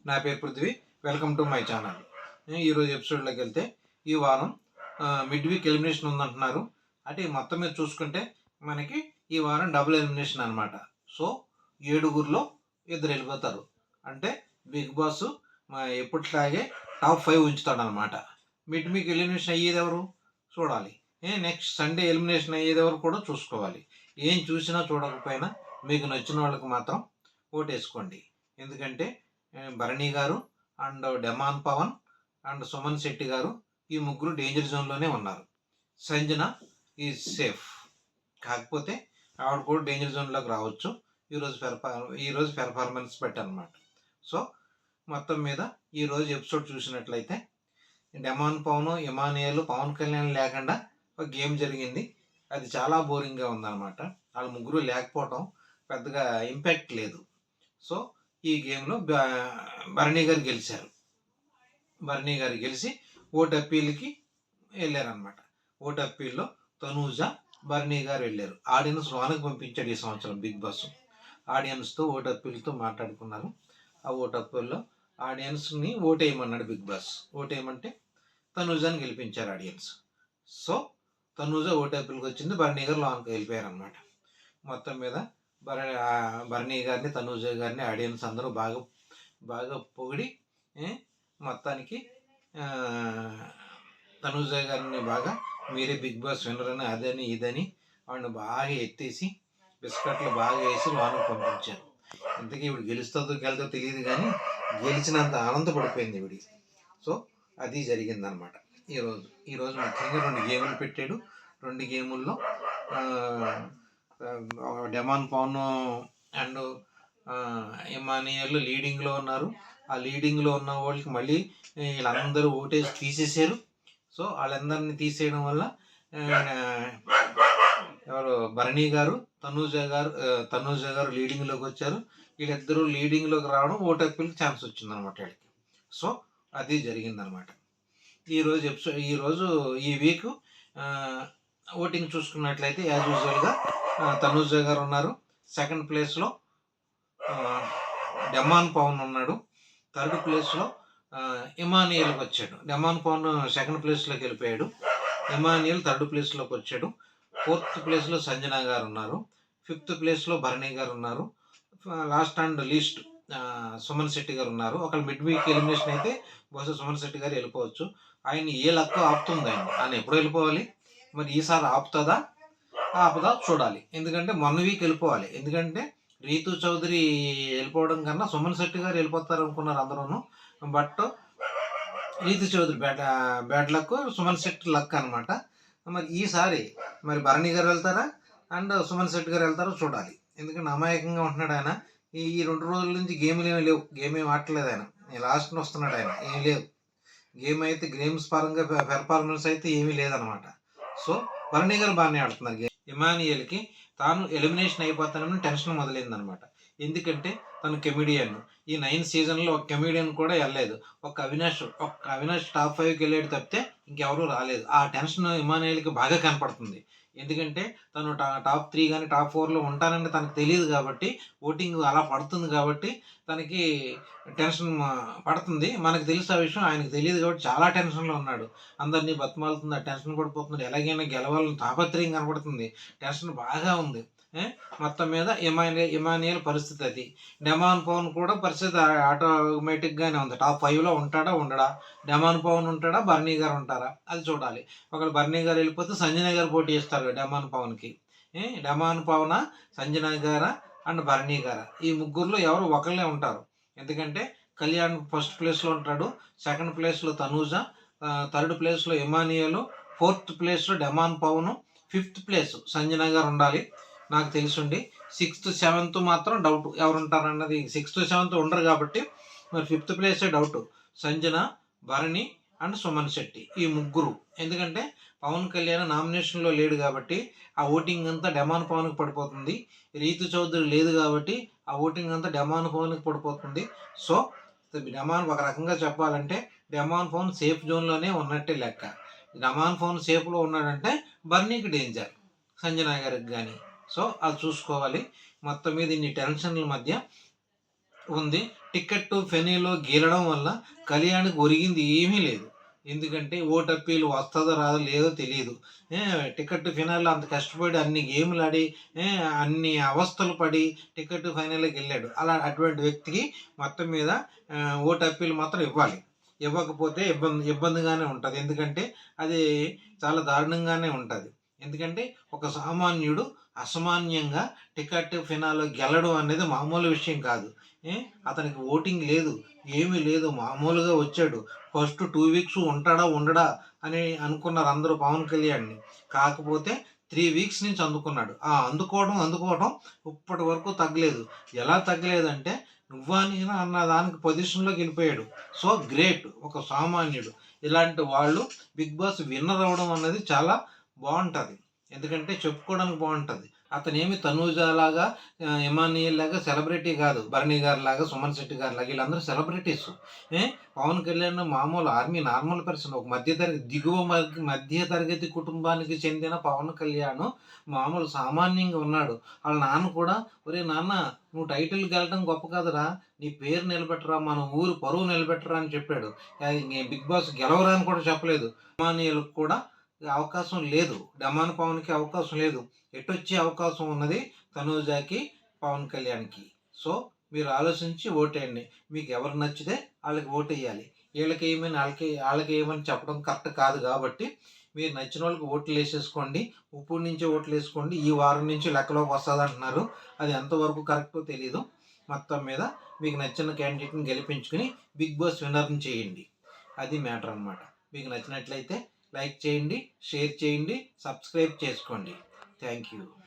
నా పేరు Prithvi. Welcome to my channel. ఈరోజు ఎపిసోడ్లోకి వెళ్తే ఈ వారం మిడ్ వీక్ ఎలిమినేషన్ ఉందంటున్నారు. అంటే మొత్తం మీద చూసుకుంటే మనకి ఈ వారం డబుల్ ఎలిమినేషన్ అనమాట. సో 7గురిలో 2 వెళ్ళిపోతారు. అంటే బిగ్ బాస్ ఎప్పటిలాగే టాప్ 5 ఉంచుతాడు అనమాట. మిడ్ వీక్ ఎలిమినేషన్ అయ్యేది ఎవరు చూడాలి. నెక్స్ట్ సండే ఎలిమినేషన్ అయ్యేది ఎవరు కూడా చూసుకోవాలి. ఏం చూసినా చూడకపోయినా మీకు నచ్చిన వాళ్ళకి మాత్రం ఓటేసుకోండి. ఎందుకంటే భరణి గారు and Demon Pavan and Suman Shetty గారు ఈ ముగ్గురు డేంజర్ జోన్లోనే ఉన్నారు. సంజన ఈజ్ సేఫ్, కాకపోతే ఆవిడ కూడా డేంజర్ జోన్లోకి రావచ్చు ఈరోజు పెర్ఫార్మెన్స్ పెట్టనమాట. సో మొత్తం మీద ఈరోజు ఎపిసోడ్ చూసినట్లయితే డెమాన్ పవన్, ఇమానియల్, పవన్ కళ్యాణ్ లేకుండా ఒక గేమ్ జరిగింది. అది చాలా బోరింగ్గా ఉందన్నమాట. వాళ్ళ ముగ్గురు లేకపోవటం పెద్దగా ఇంపాక్ట్ లేదు. సో ఈ గేమ్లో భరణి గారు గెలిచారు. భరణి గారు గెలిచి ఓటు అప్పీల్కి వెళ్ళారనమాట. ఓటు అప్పీల్లో తనూజ, భరణి గారు వెళ్ళారు. ఆడియన్స్ లోనకి పంపించాడు ఈ సంవత్సరం బిగ్ బాస్. ఆడియన్స్తో ఓటు అప్పీల్తో మాట్లాడుకున్నారు. ఆ ఓటు అప్పీల్లో ఆడియన్స్ని ఓటేయమన్నాడు బిగ్ బాస్. ఓటేయమంటే తనూజాని గెలిపించారు ఆడియన్స్. సో తనూజ ఓటు అప్పీల్కి వచ్చింది, భరణి గారు లోనకి వెళ్ళిపోయారనమాట. మొత్తం మీద భరణి గారిని, తనూజ గారిని ఆడియన్స్ అందరూ బాగా పొగిడి మొత్తానికి తనూజ గారిని బాగా మీరే బిగ్ బాస్ విన్నర్ అని అదని ఇదని వాడిని బాగా ఎత్తేసి బిస్కెట్లు బాగా వేసి లోనకు పంపించారు. ఇంతకీ ఇవిడు గెలుస్తుందో తెలియదు కానీ గెలిచినంత ఆనందపడిపోయింది ఇవిడి. సో అది జరిగిందనమాట. ఈరోజు ముఖ్యంగా 2 గేములు పెట్టాడు. 2 గేముల్లో డెమాన్ పవన్ అండ్ ఇమానియల్ లీడింగ్లో ఉన్నారు. ఆ లీడింగ్లో ఉన్న వాళ్ళకి మళ్ళీ వీళ్ళందరూ ఓటేసి తీసేశారు. సో వాళ్ళందరినీ తీసేయడం వల్ల ఎవరు భరణి గారు, తనూజ గారు లీడింగ్లోకి వచ్చారు. వీళ్ళిద్దరూ లీడింగ్లోకి రావడం ఓటు అప్పీల్కి ఛాన్స్ వచ్చిందనమాట వీళ్ళకి. సో అది జరిగిందనమాట. ఈరోజు ఈ వీక్ ఓటింగ్ చూసుకున్నట్లయితే యాజ్ యూజువల్గా తనూజ గారు ఉన్నారు. సెకండ్ ప్లేస్లో డెమాన్ పవన్ ఉన్నాడు. థర్డ్ ప్లేస్లో ఇమానియల్కి వచ్చాడు. డెమాన్ పవన్ సెకండ్ ప్లేస్లోకి వెళ్ళిపోయాడు. ఇమానియల్ థర్డ్ ప్లేస్లోకి వచ్చాడు. ఫోర్త్ ప్లేస్లో సంజన గారు ఉన్నారు. ఫిఫ్త్ ప్లేస్లో భరణి గారు ఉన్నారు. Last and least Suman Shetty గారు ఉన్నారు. ఒకళ్ళు మిడ్ వీక్ ఎలిమినేషన్ అయితే బహుశా సుమన్ శెట్టి గారు వెళ్ళిపోవచ్చు. ఆయన ఏ లక్ ఆపుతుంది ఆయన ఎప్పుడు వెళ్ళిపోవాలి. మరి ఈసారి ఆపుదా చూడాలి. ఎందుకంటే మొన్న వీక్ వెళ్ళిపోవాలి. ఎందుకంటే రీతు చౌదరి వెళ్ళిపోవడం కన్నా సుమన్ శెట్టి గారు వెళ్ళిపోతారు అనుకున్నారు అందరూ. But Ritu Chowdary bad luck, Suman Shetty luck అనమాట. మరి ఈసారి మరి భరణి గారు వెళ్తారా అండ్ సుమన్ శెట్టి గారు వెళ్తారో చూడాలి. ఎందుకంటే అమాయకంగా ఉంటున్నాడు ఆయన. ఈ 2 రోజుల నుంచి గేమ్లు ఏమీ లేవు. గేమ్ ఏమి ఆడలేదు ఆయన. లాస్ట్ని వస్తున్నాడు ఆయన. ఏం లేదు గేమ్ అయితే. గేమ్స్ పరంగా పెర్ఫార్మెన్స్ అయితే ఏమీ లేదనమాట. సో భరణి గారు బాగానే ఆడుతున్నారు గేమ్. ఇమానియల్కి తాను ఎలిమినేషన్ అయిపోతానని టెన్షన్ మొదలైందనమాట. ఎందుకంటే తను కెమిడియన్. ఈ 9 సీజన్లో ఒక కెమిడియన్ కూడా వెళ్ళలేదు. ఒక అవినాష్ టాప్ 5కి వెళ్ళాడు తప్పితే ఇంకెవరూ రాలేదు. ఆ టెన్షన్ ఇమానియల్కి బాగా కనపడుతుంది. ఎందుకంటే తను టాప్ 3 కానీ టాప్ 4లో ఉంటానని తనకు తెలియదు కాబట్టి, ఓటింగ్ అలా పడుతుంది కాబట్టి తనకి టెన్షన్ పడుతుంది. మనకు తెలుసు ఆ విషయం, ఆయనకు తెలియదు కాబట్టి చాలా టెన్షన్లో ఉన్నాడు. అందరినీ బతిమాలుతుంది, ఆ టెన్షన్ పడిపోతున్నాడు. ఎలాగైనా గెలవాలని తాపత్రయం కనపడుతుంది. టెన్షన్ బాగా ఉంది. మొత్తం మీద ఇమానియల్ పరిస్థితి అది. డెమాన్ పవన్ కూడా పరిస్థితి ఆటోమేటిక్గానే ఉంది. టాప్ 5లో ఉంటాడా ఉండడా, డెమాన్ పవన్ ఉంటాడా, భరణి గారు ఉంటారా అది చూడాలి. ఒకవేళ భరణి గారు వెళ్ళిపోతే సంజన గారు పోటీ చేస్తారు డెమాన్ పవన్కి. డెమాన్ పవన, సంజన గారా అండ్ భరణి గారా ఈ ముగ్గురులో ఎవరు ఒకళ్ళే ఉంటారు. ఎందుకంటే కళ్యాణ్ ఫస్ట్ ప్లేస్లో ఉంటాడు, సెకండ్ ప్లేస్లో తనూజ, థర్డ్ ప్లేస్లో ఇమానియల్, ఫోర్త్ ప్లేస్లో Demon Pavan, fifth place Sanjana గారు ఉండాలి నాకు తెలుసుండి. 6th 7th మాత్రం డౌట్ ఎవరు ఉంటారన్నది. 6th 7th ఉండరు కాబట్టి మరి 5th ప్లేసే డౌట్. సంజన, భరణి అండ్ సుమన్ శెట్టి ఈ ముగ్గురు. ఎందుకంటే పవన్ కళ్యాణ్ నామినేషన్లో లేడు కాబట్టి ఆ ఓటింగ్ అంతా డెమాన్ పవన్కి పడిపోతుంది. రీతు చౌదరి లేదు కాబట్టి ఆ ఓటింగ్ అంతా డెమాన్ పవన్కి పడిపోతుంది. సో డెమాన్ ఒక రకంగా చెప్పాలంటే డెమాన్ పవన్ సేఫ్ జోన్లోనే ఉన్నట్టే లెక్క. డెమాన్ పవన్ సేఫ్లో ఉన్నాడంటే భరణికి డేంజర్, సంజన గారికి కానీ. సో అది చూసుకోవాలి. మొత్తం మీద ఇన్ని టెన్షన్ల మధ్య ఉంది. టికెట్ ఫెనీలో గెలడం వల్ల కళ్యాణ్‌కి ఒరిగింది ఏమీ లేదు. ఎందుకంటే ఓటప్పీలు వస్తదో రాదో లేదో తెలీదు. టికెట్ ఫినాల్‌లో అంత కష్టపడి అన్ని గేమ్‌లాడి అన్ని అవస్థలు పడి టికెట్ ఫైనల్‌లోకెళ్ళాడు. అటువంటి వ్యక్తికి మొత్తం మీద ఓటప్పీలు మాత్రం ఇవ్వాలి. ఇవ్వకపోతే ఇబ్బందిగానే ఉంటది. ఎందుకంటే అది చాలా దారుణంగానే ఉంటది. ఎందుకంటే ఒక సామాన్యుడు అసామాన్యంగా టికెట్ ఫినాల్లో గెలవడం అనేది మామూలు విషయం కాదు. అతనికి ఓటింగ్ లేదు, ఏమీ లేదు. మామూలుగా వచ్చాడు. ఫస్ట్ 2 వీక్స్ ఉంటాడా, ఉండడా అని అనుకున్నారు అందరూ పవన్ కళ్యాణ్‌ని. కాకపోతే 3 వీక్స్ నుంచి అందుకున్నాడు. అందుకోవడం ఇప్పటి వరకు తగ్గలేదు. ఎలా తగ్గలేదంటే నువ్వా నేనా అన్న దానికి పొజిషన్‌లోకి వెళ్ళిపోయాడు. So great. ఒక సామాన్యుడు. ఇలాంటి వాళ్ళు బిగ్ బాస్ విన్నర్ అవ్వడం అన్నది చాలా బావుంటది. ఎందుకంటే చెప్పుకోవడానికి బావుంటది. అతనేమి తనూజలాగా, ఇమానియల్ లాగా సెలబ్రిటీ కాదు. భరణి గారిలాగా, సుమన్ శెట్టి గారిలాగా వీళ్ళందరూ సెలబ్రిటీస్. పవన్ కళ్యాణ్ మామూలు నార్మల్ పర్సన్. ఒక మధ్య తరగతి కుటుంబానికి చెందిన పవన్ కళ్యాణ్ మామూలు సామాన్యంగా ఉన్నాడు. వాళ్ళ నాన్న కూడా ఒరేయ్ నాన్న నువ్వు టైటిల్‌కి వెళ్ళడం గొప్ప కాదురా! నీ పేరు నిలబెట్టరా, మన ఊరు పరువు నిలబెట్టరా అని చెప్పాడు. బిగ్ బాస్ గెలవరా అని కూడా చెప్పలేదు. ఇమానియల్‌కి కూడా అవకాశం లేదు. డమాన్ పవన్‌కి అవకాశం లేదు. ఎటొచ్చే అవకాశం ఉన్నది తనూజకి, పవన్ కళ్యాణ్‌కి. సో మీరు ఆలోచించి ఓటేయండి. మీకు ఎవరు నచ్చితే ఆళ్ళకి ఓటెయ్యాలి. ఈళ్ళకేయమని ఆళ్ళకేయమని చెప్పడం కరెక్ట్ కాదు కాబట్టి మీరు నచ్చిన వాళ్ళకి ఓట్లేసేసుకోండి. ఇప్పుడు నుంచే ఓట్లేసుకోండి. ఈ వారం నుంచి లెక్కలోకి వస్తదంటున్నారు. అది ఎంతవరకు కరెక్టో తెలీదు. మొత్తం మీద మీకు నచ్చిన క్యాండిడేట్‌ని గెలిపించుకొని బిగ్ బాస్ విన్నర్‌ని చేయండి. అది మ్యాటర్ అనమాట. మీకు నచ్చినట్లయితే లైక్ చేయండి, షేర్ చేయండి, సబ్స్క్రైబ్ చేసుకోండి. Thank you.